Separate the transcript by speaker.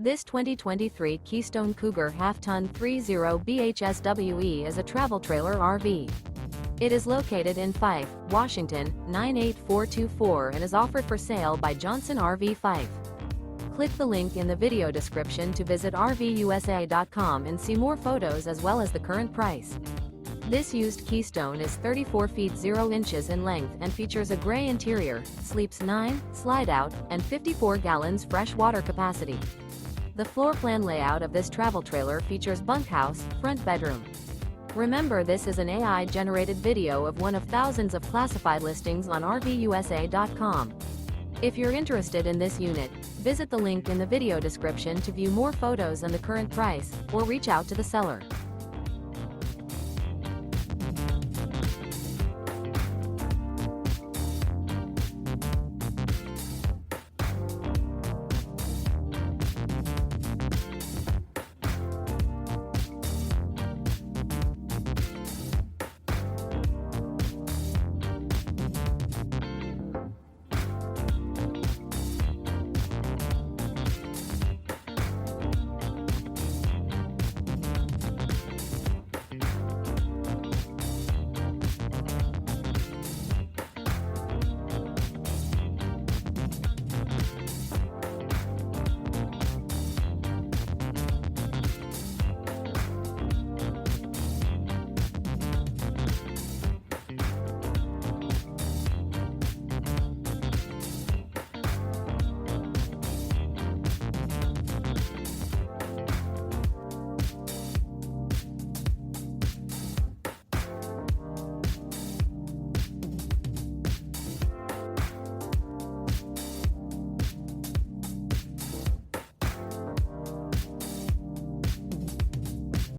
Speaker 1: This 2023 Keystone Cougar Half-Ton 30 BHSWE is a travel trailer RV. It is located in Fife, Washington, 98424 and is offered for sale by Johnson RV Fife. Click the link in the video description to visit RVUSA.com and see more photos as well as the current price. This used Keystone is 34 feet 0 inches in length and features a gray interior, sleeps 9, slide-out, and 54 gallons fresh water capacity. The floor plan layout of this travel trailer features bunkhouse, front bedroom. Remember, this is an AI-generated video of one of thousands of classified listings on RVUSA.com. If you're interested in this unit, visit the link in the video description to view more photos and the current price, or reach out to the seller.